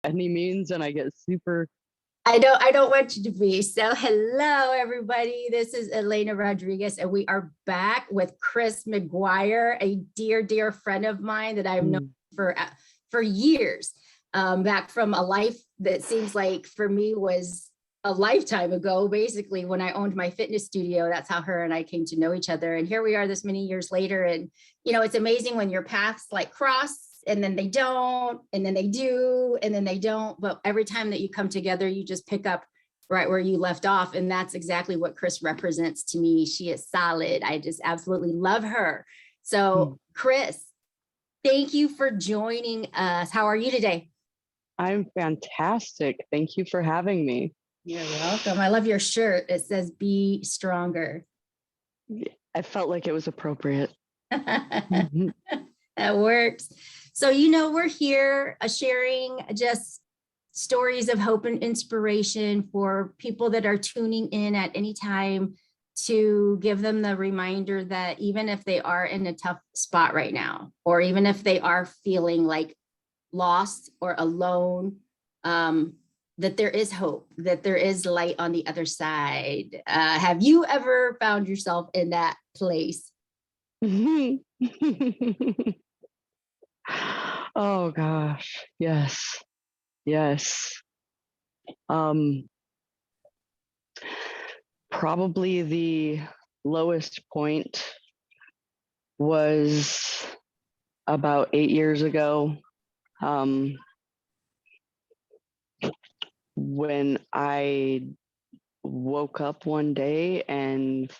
any means, and I get super. I don't want you to be. So hello, everybody. This is Elena Rodriguez, and we are back with Kris McGuire, a dear, dear friend of mine that I've known for years. Back from a life that seems like for me was a lifetime ago, basically, when I owned my fitness studio. That's how her and I came to know each other. And here we are this many years later. And, you know, it's amazing when your paths like cross and then they don't, and then they do, and then they don't. But every time that you come together, you just pick up right where you left off. And that's exactly what Kris represents to me. She is solid. I just absolutely love her. So Kris, thank you for joining us. How are you today? I'm fantastic. Thank you for having me. You're welcome. I love your shirt. It says "Be Stronger." I felt like it was appropriate. That works. So, you know, we're here sharing just stories of hope and inspiration for people that are tuning in at any time, to give them the reminder that even if they are in a tough spot right now, or even if they are feeling like lost or alone, that there is hope, that there is light on the other side. Have you ever found yourself in that place? Oh gosh, yes. Probably the lowest point was about 8 years ago, when I woke up one day and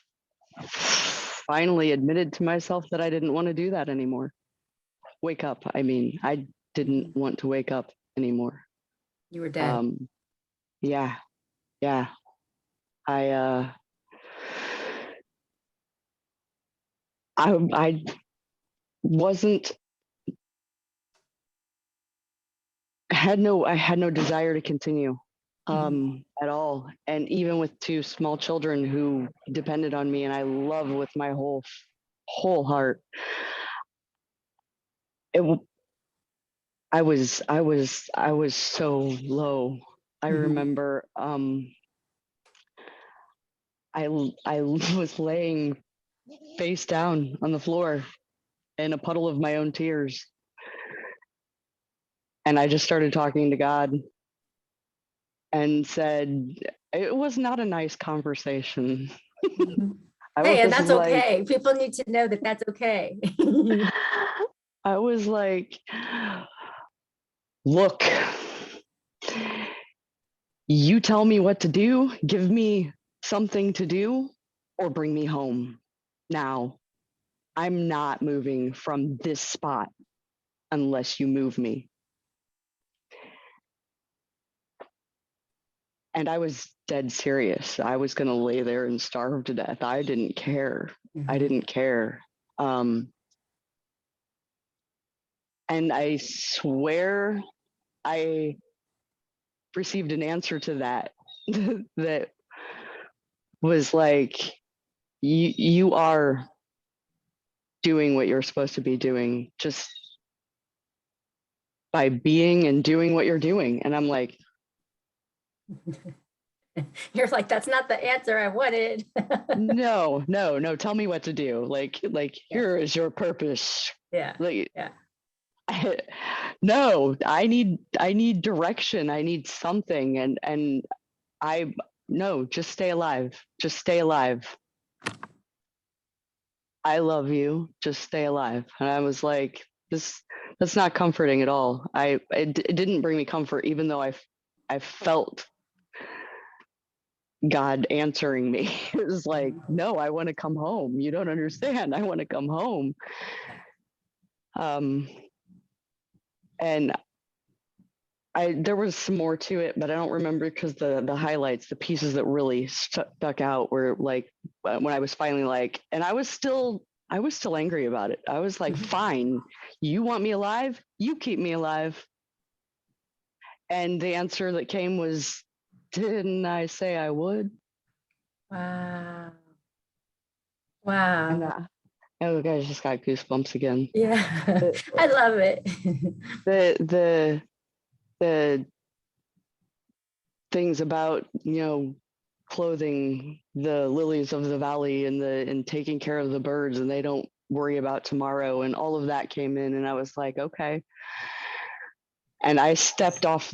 finally admitted to myself that I didn't want to do that anymore. Wake up, I mean, I didn't want to wake up anymore. You were dead. Yeah. I wasn't I had no desire to continue at all. And even with two small children who depended on me and I love with my whole heart, I was so low. I remember I was laying face down on the floor in a puddle of my own tears. And I just started talking to God and said, it was not a nice conversation. Hey, and that's like, okay. People need to know that that's okay. I was like, look, you tell me what to do, give me something to do, or bring me home now. I'm not moving from this spot unless you move me. And I was dead serious. I was going to lay there and starve to death. I didn't care. I didn't care. And I swear I received an answer to that that was like, you are doing what you're supposed to be doing just by being and doing what you're doing. And I'm like, you're like, that's not the answer I wanted. no, tell me what to do. Like here is your purpose. No, I need direction. I need something. And no, just stay alive. Just stay alive. I love you. Just stay alive. And I was like, that's not comforting at all. It didn't bring me comfort, even though I felt God answering me. It was like, no, I want to come home. You don't understand. I want to come home. And there was some more to it, but I don't remember, because the highlights, the pieces that really stuck out were like when I was finally like, and I was still angry about it. I was like, fine, you want me alive? You keep me alive. And the answer that came was, didn't I say I would? Wow. And oh, guys, just got goosebumps again. Yeah, I love it. the things about, clothing the lilies of the valley and taking care of the birds, and they don't worry about tomorrow, and all of that came in, and I was like, okay. And I stepped onto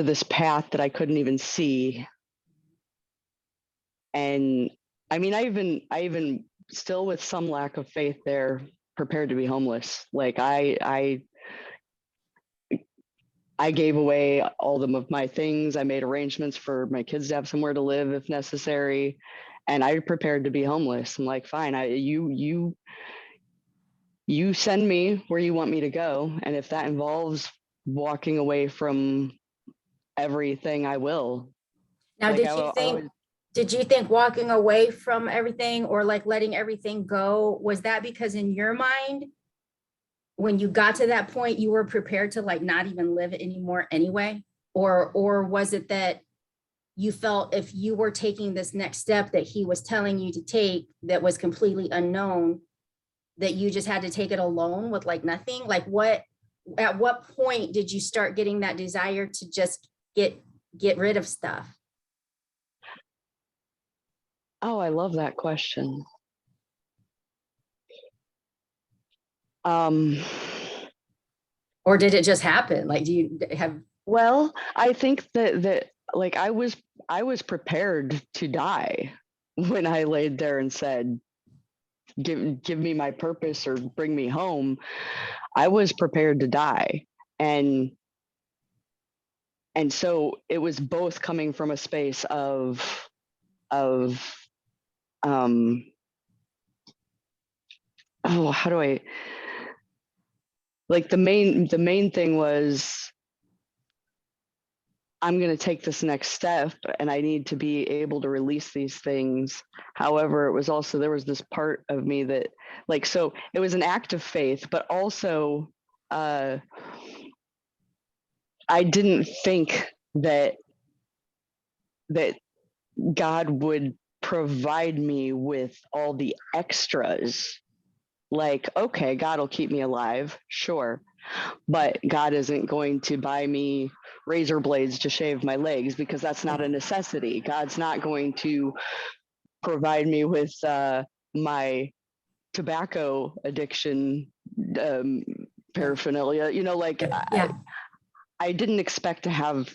this path that I couldn't even see. And I mean, I even still, with some lack of faith there, prepared to be homeless. Like I gave away all of my things. I made arrangements for my kids to have somewhere to live if necessary. And I prepared to be homeless. I'm like, fine, you send me where you want me to go. And if that involves walking away from everything, I will. Now, Like, did you think walking away from everything, or like letting everything go, was that because in your mind, when you got to that point, you were prepared to like not even live anymore anyway? Or was it that you felt if you were taking this next step that he was telling you to take that was completely unknown, that you just had to take it alone with like nothing? Like at what point did you start getting that desire to just get rid of stuff? Oh, I love that question. Or did it just happen? Like, do you have? Well, I think that like I was prepared to die when I laid there and said, give me my purpose or bring me home. I was prepared to die. And so it was both coming from a space of how do I, like, the main thing was, I'm going to take this next step and I need to be able to release these things. However, it was also, there was this part of me that, like, so it was an act of faith, but also I didn't think that God would provide me with all the extras. Like, okay, God will keep me alive, sure. But God isn't going to buy me razor blades to shave my legs, because that's not a necessity. God's not going to provide me with my tobacco addiction paraphernalia. Like, Yeah. I didn't expect to have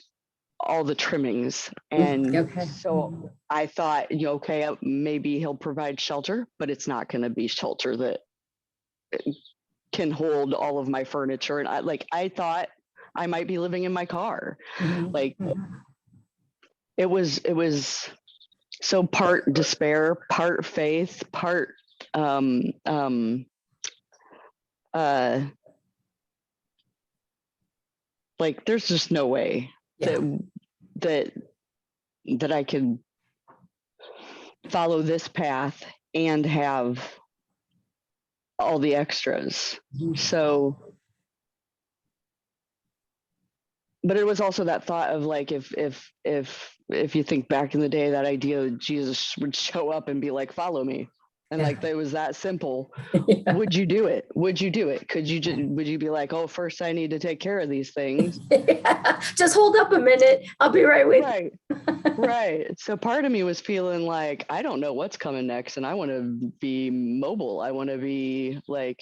all the trimmings. And so I thought, okay, maybe he'll provide shelter, but it's not going to be shelter that can hold all of my furniture. And I thought I might be living in my car. Like, it was so part despair, part faith, part like, there's just no way that I could follow this path and have all the extras. So, but it was also that thought of like, if you think back in the day, that idea that Jesus would show up and be like, follow me. And like, it was that simple. Would you do it? Would you do it? Would you be like, oh, first I need to take care of these things. Just hold up a minute. I'll be right with you. Right. So part of me was feeling like, I don't know what's coming next. And I want to be mobile. I want to be like,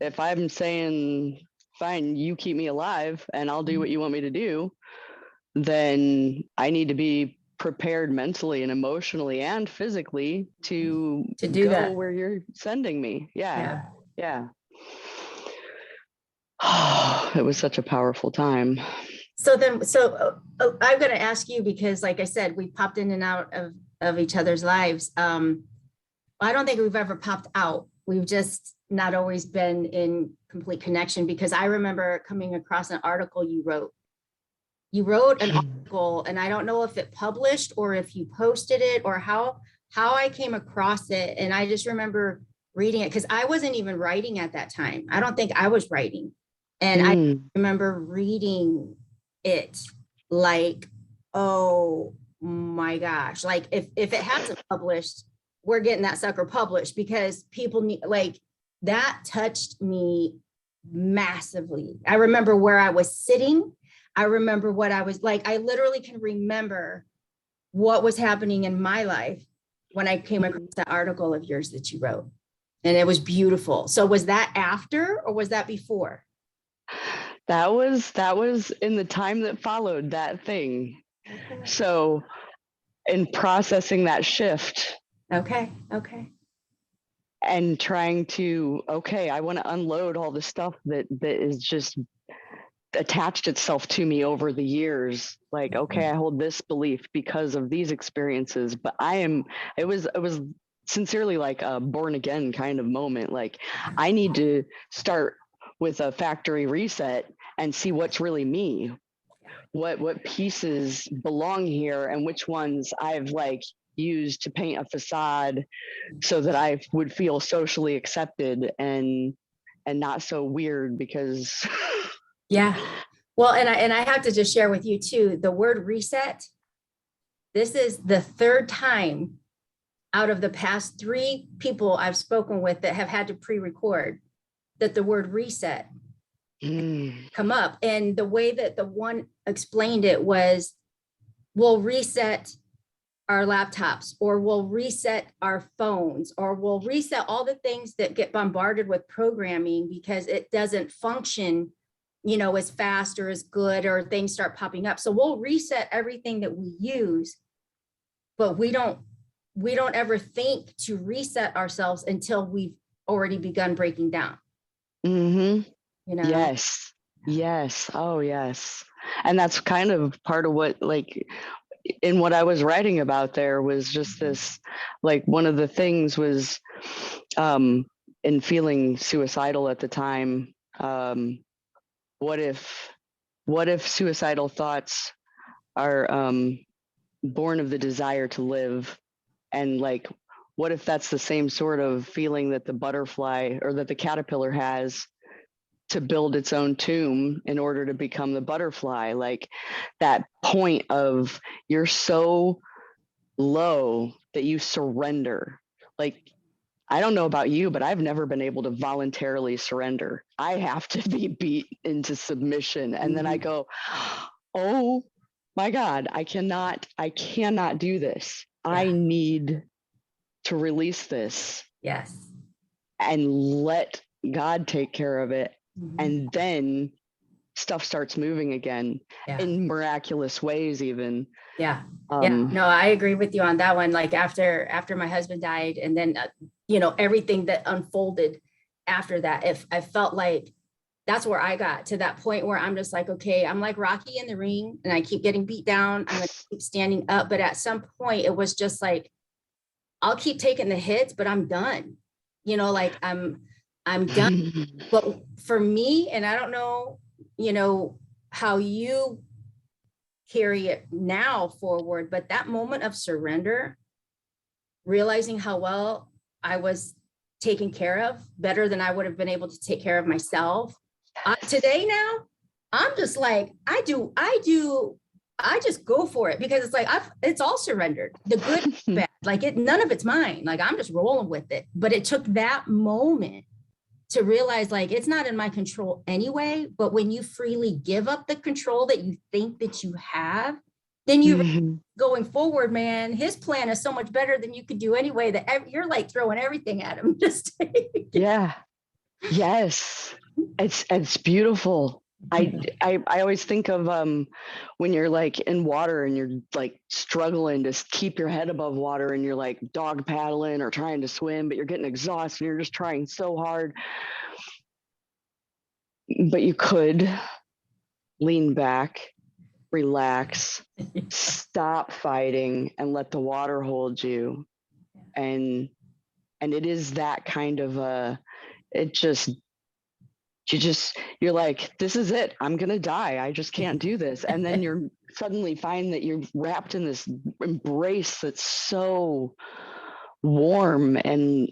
if I'm saying, fine, you keep me alive and I'll do what you want me to do, then I need to be prepared mentally and emotionally and physically to do go that where you're sending me. Yeah. It was such a powerful time. So I'm going to ask you, because like I said, we popped in and out of each other's lives. I don't think we've ever popped out. We've just not always been in complete connection, because I remember coming across an article you wrote. You wrote an article, and I don't know if it published or if you posted it or how I came across it. And I just remember reading it, because I wasn't even writing at that time. I don't think I was writing. And I remember reading it like, oh my gosh, like if it hasn't published, we're getting that sucker published, because people need, like, that touched me massively. I remember where I was sitting. I remember what I was like. I literally can remember what was happening in my life when I came across that article of yours that you wrote. And it was beautiful. So was that after or was that before? That was in the time that followed that thing. Okay. So in processing that shift Okay. and trying to, okay, I want to unload all the stuff that is just attached itself to me over the years. Like, okay, I hold this belief because of these experiences, but it was sincerely like a born again kind of moment. Like, I need to start with a factory reset and see what's really me, what pieces belong here and which ones I've like used to paint a facade so that I would feel socially accepted and not so weird because Yeah. Well, and I have to just share with you too, the word reset. This is the third time out of the past 3 people I've spoken with that have had to pre-record that the word reset come up. And the way that the one explained it was, we'll reset our laptops, or we'll reset our phones, or we'll reset all the things that get bombarded with programming because it doesn't function, as fast or as good, or things start popping up. So we'll reset everything that we use, but we don't ever think to reset ourselves until we've already begun breaking down. Yes. Oh, yes. And that's kind of part of what, like, in what I was writing about there was just this, like, one of the things was in feeling suicidal at the time. What if suicidal thoughts are born of the desire to live? And like, what if that's the same sort of feeling that the butterfly or that the caterpillar has to build its own tomb in order to become the butterfly? Like that point of you're so low that you surrender. Like, I don't know about you, but I've never been able to voluntarily surrender. I have to be beat into submission. And then I go, oh my God, I cannot do this. Yeah. I need to release this. Yes. And let God take care of it. And then stuff starts moving again in miraculous ways, even. Yeah. No, I agree with you on that one. Like after my husband died, and then, everything that unfolded after that, if I felt like that's where I got to that point where I'm just like, okay, I'm like Rocky in the ring and I keep getting beat down. I'm going to keep standing up. But at some point it was just like, I'll keep taking the hits, but I'm done, like I'm done. But for me, and I don't know, how you carry it now forward, but that moment of surrender, realizing how well I was taken care of, better than I would have been able to take care of myself. Today now, I'm just like, I just go for it, because it's like, it's all surrendered, the good, bad, like none of it's mine. Like I'm just rolling with it. But it took that moment to realize, like, it's not in my control anyway. But when you freely give up the control that you think that you have, then you going forward, man, his plan is so much better than you could do anyway, that you're like throwing everything at him. Just yeah. Yes. It's beautiful. I always think of when you're like in water and you're like struggling to keep your head above water, and you're like dog paddling or trying to swim, but you're getting exhausted and you're just trying so hard. But you could lean back, relax, stop fighting, and let the water hold you. And it is that kind of you're like, this is it. I'm going to die. I just can't do this. And then you're suddenly find that you're wrapped in this embrace that's so warm and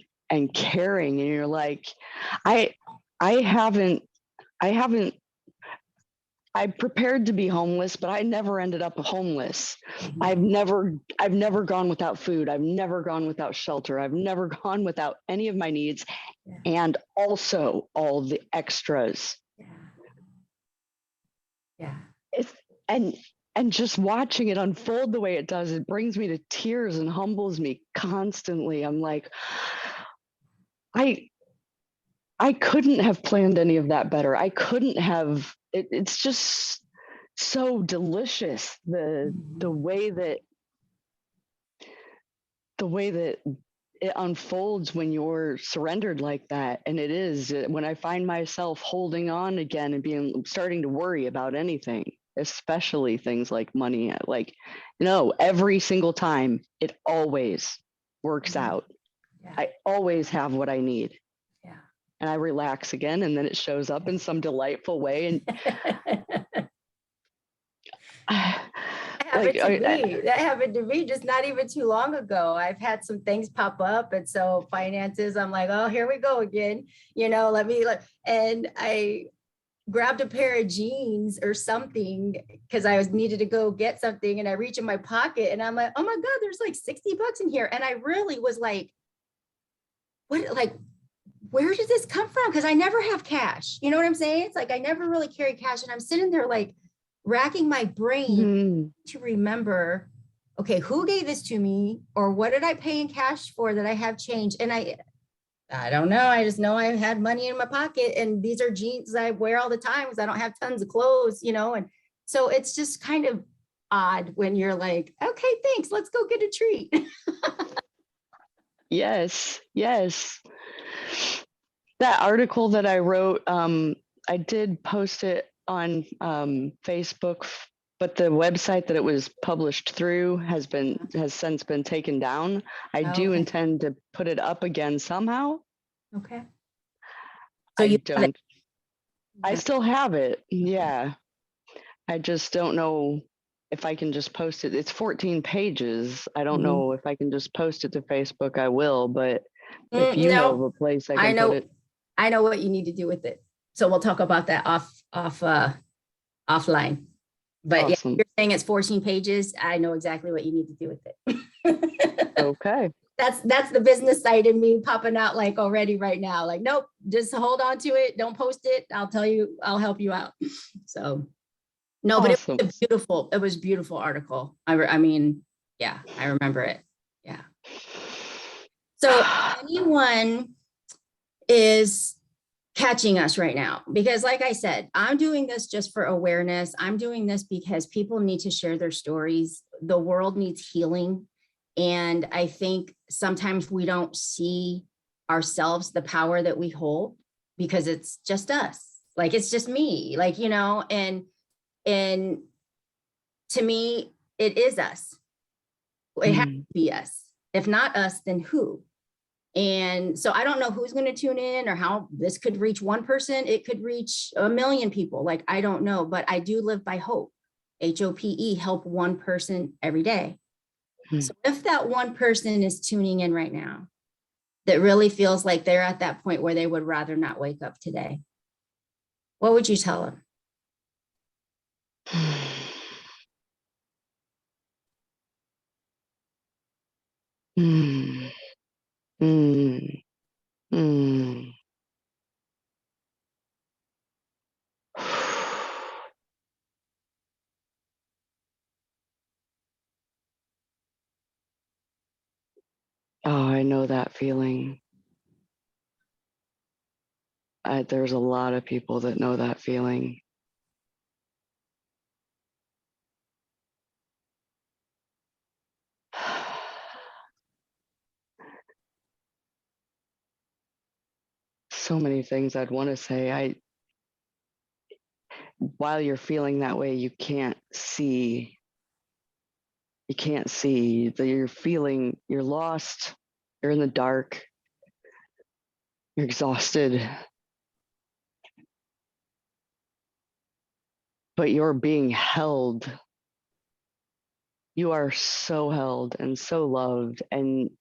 caring. And you're like, I prepared to be homeless, but I never ended up homeless. I've never gone without food. I've never gone without shelter. I've never gone without any of my needs, and also all the extras. Yeah. It's and just watching it unfold the way it does, it brings me to tears and humbles me constantly. I'm like, I couldn't have planned any of that better. I couldn't have. It's just so delicious, the way that it unfolds when you're surrendered like that. And it is when I find myself holding on again and starting to worry about anything, especially things like money, like, every single time it always works out. Yeah. I always have what I need. Yeah. And I relax again, and then it shows up in some delightful way. And that happened to me just not even too long ago. I've had some things pop up, and so finances, I'm like, oh, here we go again. And I grabbed a pair of jeans or something because I needed to go get something, and I reach in my pocket and I'm like, oh my God, there's like $60 in here. And I really was like, where did this come from? Because I never have cash. You know what I'm saying? It's like I never really carry cash. And I'm sitting there like racking my brain to remember, okay, who gave this to me, or what did I pay in cash for that I have change? And I don't know. I just know I had money in my pocket, and these are jeans I wear all the time because I don't have tons of clothes, and so it's just kind of odd when you're like, okay, thanks, let's go get a treat. Yes. That article that I wrote, I did post it on Facebook, but the website that it was published through has since been taken down. I do intend to put it up again somehow. Okay. So I still have it. Yeah. I just don't know if I can just post it. It's 14 pages. I don't know if I can just post it to Facebook. I will, but if you know of a place I can put it. I know what you need to do with it. So we'll talk about that offline. But Awesome. Yeah, you're saying it's 14 pages. I know exactly what you need to do with it. Okay. That's the business side in me popping out like already right now. Like, nope, just hold on to it. Don't post it. I'll help you out. So no, awesome. But it was a beautiful article. I mean, yeah, I remember it. Yeah. So anyone is catching us right now, because like I said, I'm doing this just for awareness. I'm doing this because people need to share their stories. The world needs healing. And I think sometimes we don't see ourselves, the power that we hold, because it's just us. Like, it's just me, and to me, it is us. It has to be us. If not us, then who? And so I don't know who's going to tune in or how this could reach one person. It could reach 1 million people. Like, I don't know, but I do live by hope. HOPE, help one person every day. So if that one person is tuning in right now that really feels like they're at that point where they would rather not wake up today, what would you tell them? Oh, I know that feeling. There's a lot of people that know that feeling. So many things I'd want to say. While you're feeling that way, you can't see that you're feeling, you're lost, you're in the dark, you're exhausted, but you're being held. You are so held and so loved. And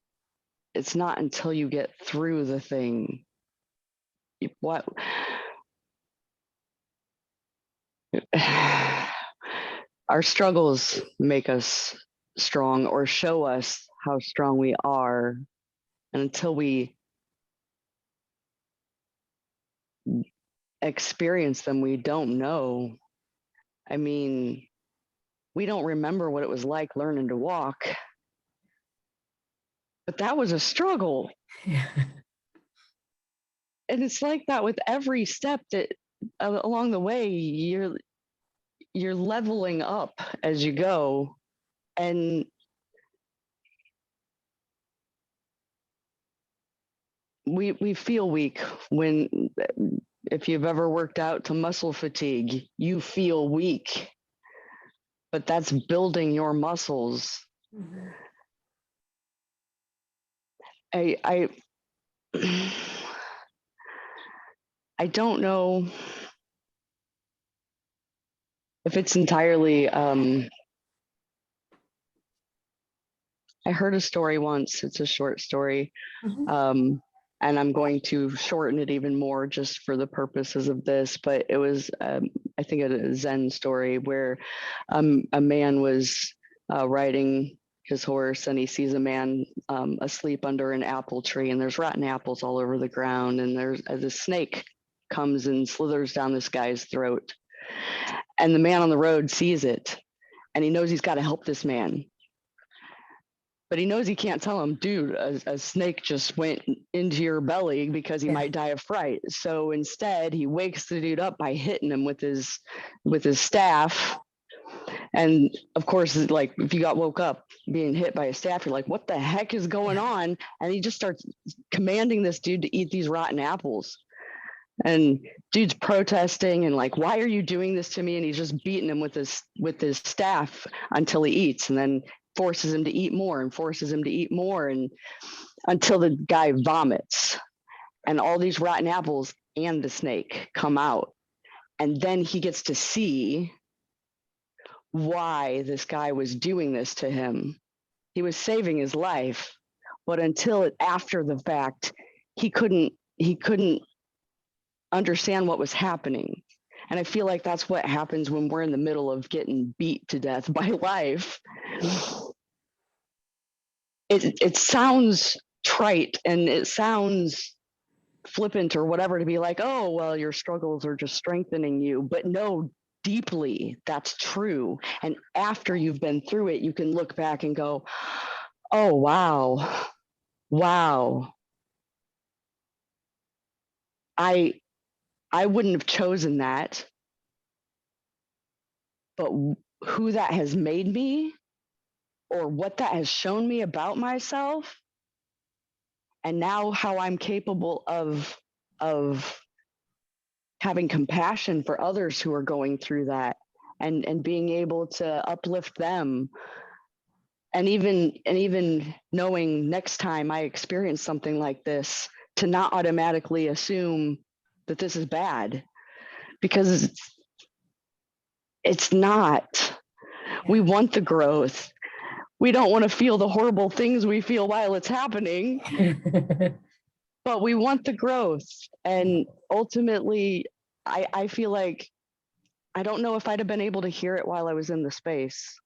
it's not until you get through the thing. What? Our struggles make us strong or show us how strong we are. And until we experience them, we don't know. I mean, we don't remember what it was like learning to walk. But that was a struggle. And it's like that with every step that along the way, you're leveling up as you go. And we feel weak when, if you've ever worked out to muscle fatigue, you feel weak, but that's building your muscles. Mhm. I I don't know if it's entirely, I heard a story once, it's a short story, Mhm. and I'm going to shorten it even more just for the purposes of this, but it was, I think, a Zen story where a man was riding his horse and he sees a man asleep under an apple tree, and there's rotten apples all over the ground, and there's a snake comes and slithers down this guy's throat. And the man on the road sees it, and he knows he's got to help this man. But he knows he can't tell him, dude, a snake just went into your belly because he might die of fright. So instead, he wakes the dude up by hitting him with his staff. And of course, like, if you got woke up being hit by a staff, you're like, what the heck is going on? And he just starts commanding this dude to eat these rotten apples. And dude's protesting and like, why are you doing this to me? And he's just beating him with his staff until he eats, and then forces him to eat more and forces him to eat more, and until the guy vomits and all these rotten apples and the snake come out. And then he gets to see why this guy was doing this to him. He was saving his life, but until after the fact, he couldn't understand what was happening. And I feel like that's what happens when we're in the middle of getting beat to death by life. It sounds trite and it sounds flippant or whatever to be like, oh, well, your struggles are just strengthening you. But no, deeply, that's true. And after you've been through it, you can look back and go, oh, wow. I wouldn't have chosen that, but who that has made me or what that has shown me about myself, and now how I'm capable of having compassion for others who are going through that, and being able to uplift them, and even knowing next time I experience something like this, to not automatically assume that this is bad, because it's not. We want the growth. We don't want to feel the horrible things we feel while it's happening, but we want the growth. And ultimately, I feel like, I don't know if I'd have been able to hear it while I was in the space,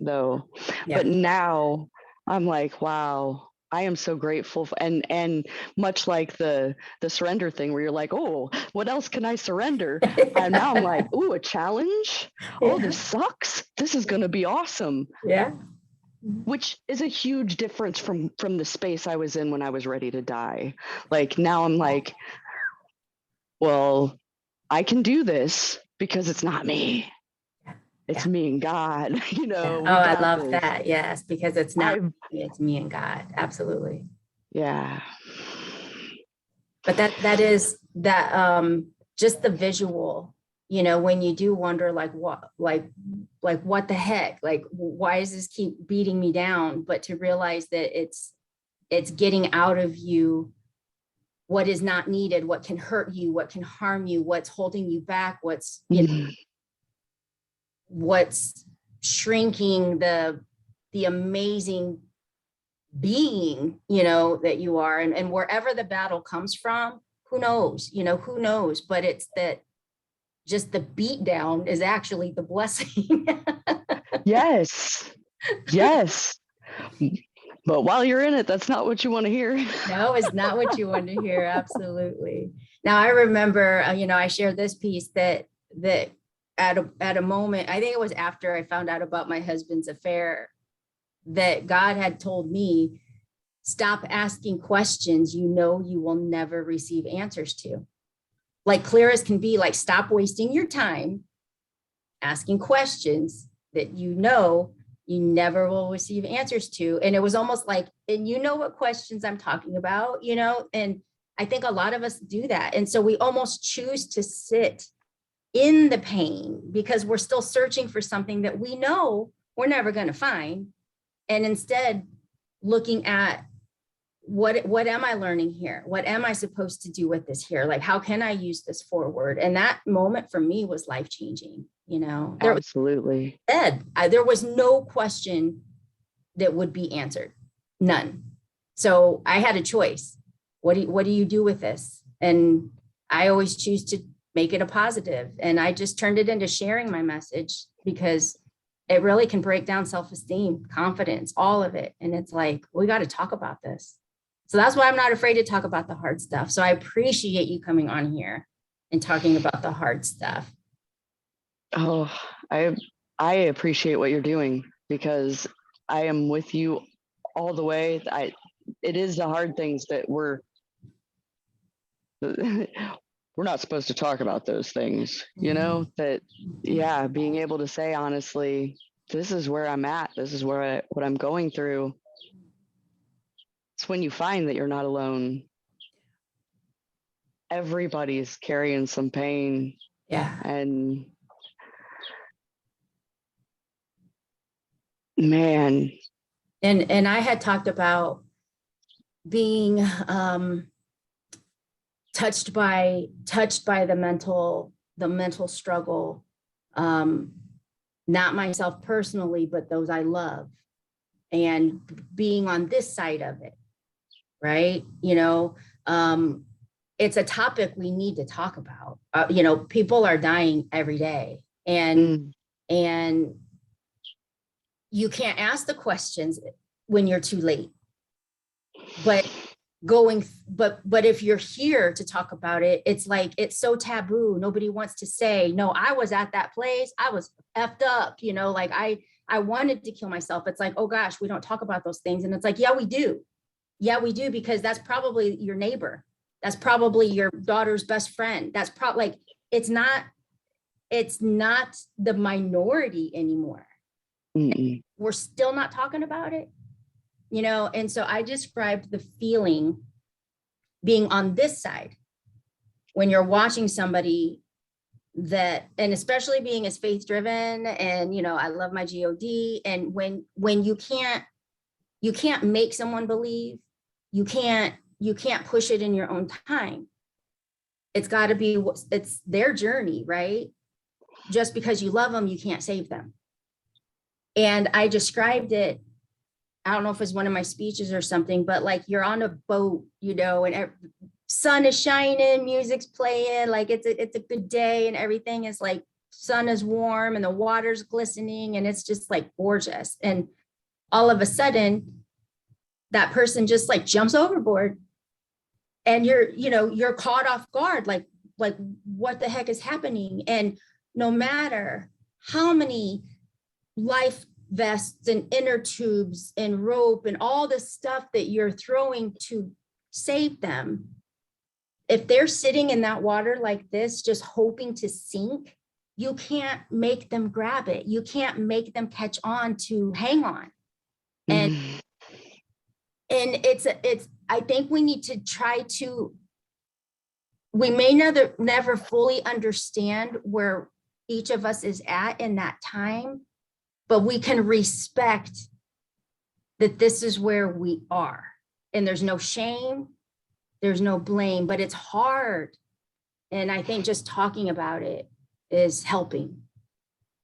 though. But now I'm like, wow, I am so grateful. And much like the surrender thing where you're like, oh, what else can I surrender? And now I'm like, ooh, a challenge? Oh, this sucks. This is going to be awesome. Yeah. Which is a huge difference from the space I was in when I was ready to die. Like, now I'm like, well, I can do this because it's not me. It's me and God, you know. Oh, I love that. Yes, because it's not me, it's me and God. Absolutely. Yeah. But that is that just the visual, you know, when you do wonder like what the heck, like why does this keep beating me down? But to realize that it's getting out of you what is not needed, what can hurt you, what can harm you, what's holding you back, what's, you know, what's shrinking the amazing being, you know, that you are. And wherever the battle comes from, who knows, you know, who knows, but it's that just the beat down is actually the blessing. Yes. But while you're in it, that's not what you want to hear. No, it's not what you want to hear. Absolutely. Now I remember, you know, I shared this piece that at a moment, I think it was after I found out about my husband's affair, that God had told me, stop asking questions you know you will never receive answers to. Like clear as can be, like stop wasting your time asking questions that you know you never will receive answers to. And it was almost like, and you know what questions I'm talking about, you know, and I think a lot of us do that. And so we almost choose to sit in the pain because we're still searching for something that we know we're never going to find. And instead looking at what am I learning here? What am I supposed to do with this here? Like, how can I use this forward? And that moment for me was life-changing, you know. Absolutely. There was no question that would be answered, none. So I had a choice. What do you do with this? And I always choose to make it a positive. And I just turned it into sharing my message because it really can break down self-esteem, confidence, all of it. And it's like, we got to talk about this. So that's why I'm not afraid to talk about the hard stuff. So I appreciate you coming on here and talking about the hard stuff. Oh, I appreciate what you're doing because I am with you all the way. It is the hard things that we're not supposed to talk about those things, you know, that, yeah, being able to say, honestly, this is where I'm at. This is what I'm going through. It's when you find that you're not alone. Everybody's carrying some pain. Yeah. And man. And I had talked about being touched by the mental struggle, not myself personally, but those I love, and being on this side of it, right? You know, it's a topic we need to talk about. You know, people are dying every day, and you can't ask the questions when you're too late. But if you're here to talk about it, it's like, it's so taboo. Nobody wants to say, no, I was at that place. I was effed up, you know, like I wanted to kill myself. It's like, oh gosh, we don't talk about those things. And it's like, yeah, we do. Yeah, we do, because that's probably your neighbor. That's probably your daughter's best friend. That's probably like, it's not the minority anymore. We're still not talking about it, you know? And so I described the feeling being on this side when you're watching somebody that, and especially being as faith driven, and, you know, I love my God. And when you can't make someone believe, you can't push it in your own time. It's got to be, it's their journey, right? Just because you love them, you can't save them. And I described it, I don't know if it's one of my speeches or something, but like you're on a boat, you know, and sun is shining, music's playing, like it's a good day, and everything is like, sun is warm and the water's glistening and it's just like gorgeous. And all of a sudden that person just like jumps overboard, and you're caught off guard, like what the heck is happening? And no matter how many life vests and inner tubes and rope and all the stuff that you're throwing to save them, if they're sitting in that water like this, just hoping to sink, you can't make them grab it. You can't make them catch on to hang on. And it's I think we need to try to, we may never fully understand where each of us is at in that time, but we can respect that this is where we are. And there's no shame, there's no blame, but it's hard. And I think just talking about it is helping.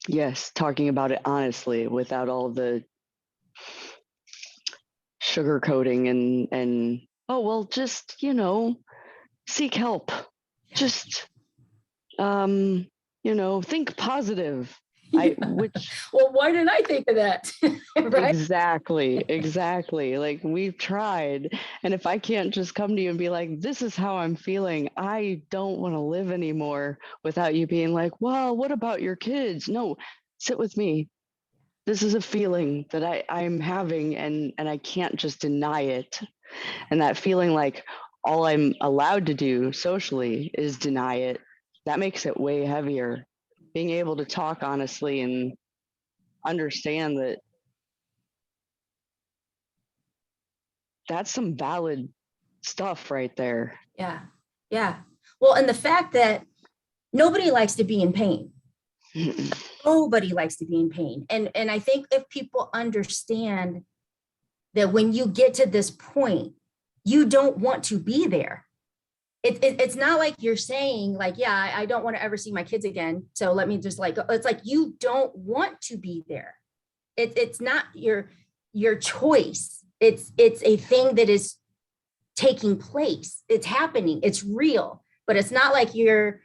Yes, talking about it honestly without all the sugarcoating and oh, well, just, you know, seek help. Just, you know, think positive. Which Well, why didn't I think of that? Right? exactly. Like we've tried. And if I can't just come to you and be like, this is how I'm feeling, I don't want to live anymore without you being like, well, what about your kids? No, sit with me. This is a feeling that I'm having and I can't just deny it. And that feeling like all I'm allowed to do socially is deny it. That makes it way heavier. Being able to talk honestly and understand that that's some valid stuff right there. Yeah. Yeah. Well, and the fact that nobody likes to be in pain. Nobody likes to be in pain. And I think if people understand that when you get to this point, you don't want to be there. It's not like you're saying like, yeah, I don't want to ever see my kids again. So let me just like, it's like, you don't want to be there. It's not your choice. It's a thing that is taking place. It's happening. It's real, but it's not like you're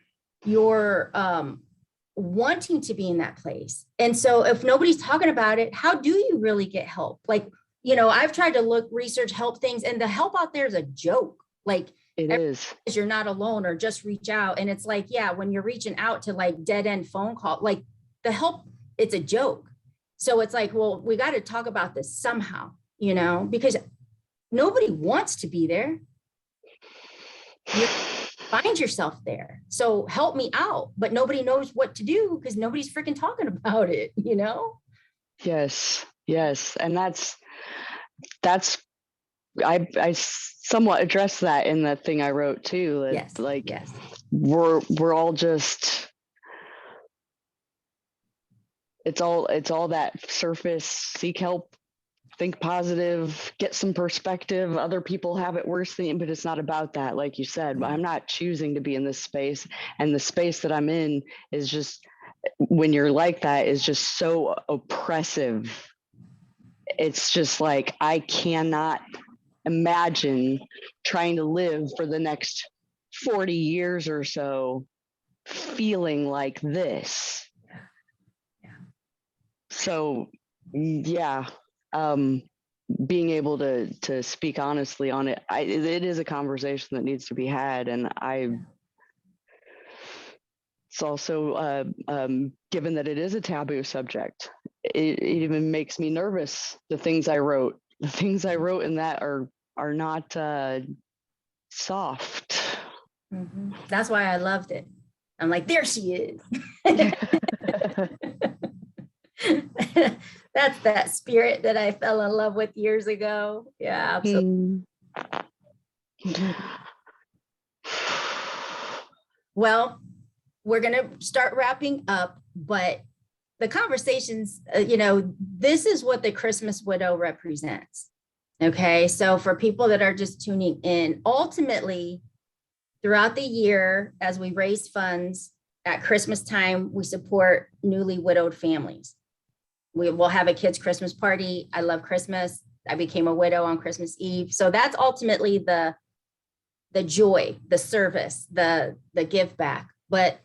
wanting to be in that place. And so if nobody's talking about it, how do you really get help? Like, I've tried to research help things, and the help out there is a joke. Like it is. You're not alone, or just reach out. And it's like, yeah, when you're reaching out to like dead end phone call, like the help, it's a joke. So it's like, well, we got to talk about this somehow, because nobody wants to be there. You find yourself there. So help me out, but nobody knows what to do because nobody's freaking talking about it, Yes. And that's I somewhat addressed that in the thing I wrote too. That, yes. Like, yes. we're all just, it's all that surface, seek help, think positive, get some perspective. Other people have it worse than you, but it's not about that. Like you said, I'm not choosing to be in this space, and the space that I'm in is just, when you're like that, is just so oppressive. It's just like, I cannot imagine trying to live for the next 40 years or so feeling like this. So yeah, being able to speak honestly on it, it is a conversation that needs to be had. And it's also given that it is a taboo subject, it even makes me nervous. The things I wrote in that are not soft. Mm-hmm. That's why I loved it. I'm like, there she is. That's that spirit that I fell in love with years ago. Yeah, absolutely. Well, we're going to start wrapping up, but the conversations, this is what the Christmas Widow represents. Okay. So for people that are just tuning in, ultimately, throughout the year, as we raise funds at Christmas time, we support newly widowed families. We will have a kids' Christmas party. I love Christmas. I became a widow on Christmas Eve. So that's ultimately the joy, the service, the give back. But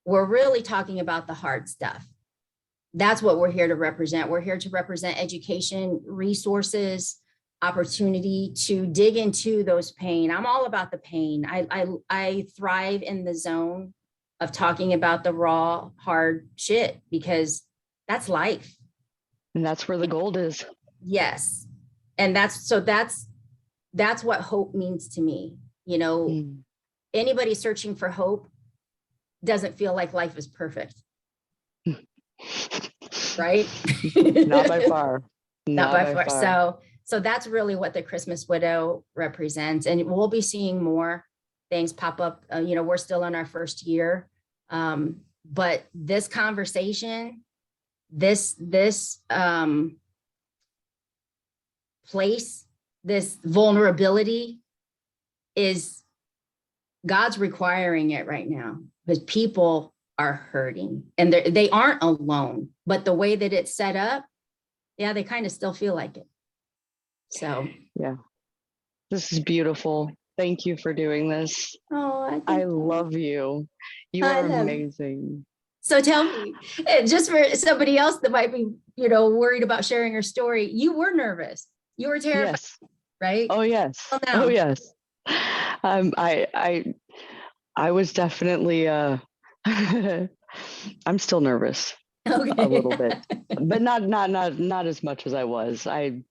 we're really talking about the hard stuff. That's what we're here to represent. We're here to represent education, resources, opportunity to dig into those pain. I'm all about the pain. I thrive in the zone of talking about the raw, hard shit, because that's life. And that's where the gold is. Yes. And that's what hope means to me. Anybody searching for hope doesn't feel like life is perfect. Right? Not by far. Not by far. So that's really what the Christmas Widow represents. And we'll be seeing more things pop up. We're still in our first year. But this conversation, this place, this vulnerability is God's requiring it right now, because people are hurting and they aren't alone, but the way that it's set up, yeah, they kind of still feel like it. So yeah, this is beautiful. Thank you for doing this. Oh, I love you. You are amazing. So tell me, just for somebody else that might be, worried about sharing her story, you were nervous. You were terrified, Yes. right? Oh yes. Well, Oh now. yes. I was definitely I'm still nervous a Okay. little bit, but not as much as I was. I'm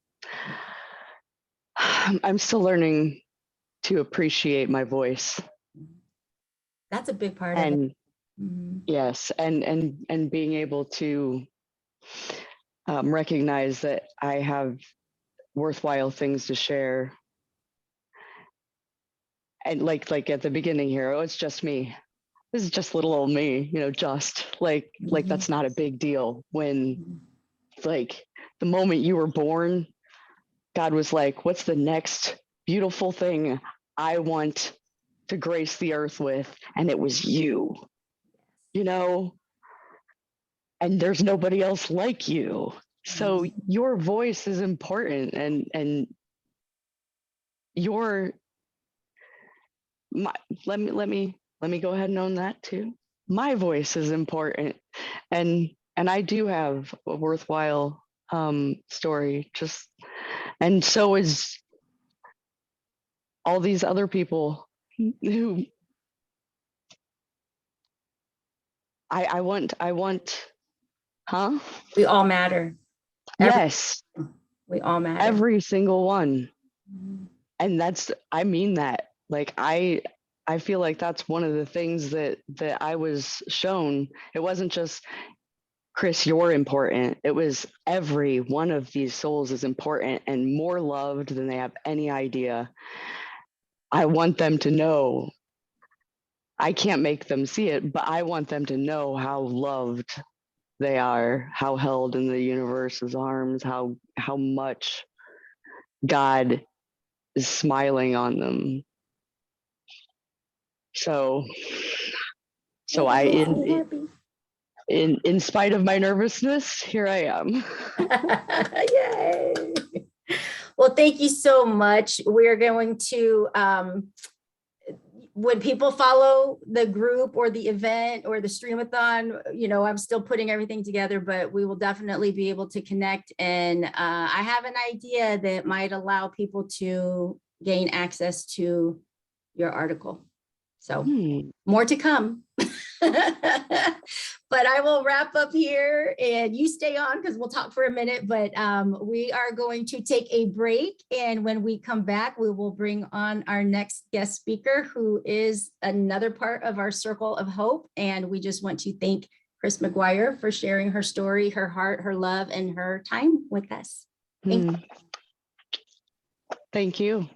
still learning to appreciate my voice. That's a big part of it. And Mhm. yes, and being able to recognize that I have worthwhile things to share. And like at the beginning here, oh, it's just me. This is just little old me, just like that's not a big deal. When like the moment you were born, God was like, what's the next beautiful thing I want to grace the earth with? And it was you, and there's nobody else like you. So your voice is important, and your my let me go ahead and own that too. My voice is important, and I do have a worthwhile story, just and so is all these other people who I want huh? We all matter. Yes, We all matter. every single one. Mhm. And I mean that. Like I feel like that's one of the things that I was shown. It wasn't just Kris, you're important. It was every one of these souls is important and more loved than they have any idea. I want them to know. I can't make them see it, but I want them to know how loved they are, how held in the universe's arms, how much God is smiling on them. So That I makes me happy. in spite of my nervousness, here I am. Yay. Well, thank you so much. We're going to, when people follow the group or the event or the Streamathon, I'm still putting everything together, but we will definitely be able to connect. And I have an idea that might allow people to gain access to your article. So more to come. But I will wrap up here and you stay on because we'll talk for a minute, but we are going to take a break. And when we come back, we will bring on our next guest speaker, who is another part of our Circle of Hope. And we just want to thank Kris McGuire for sharing her story, her heart, her love, and her time with us. Thank you. Thank you.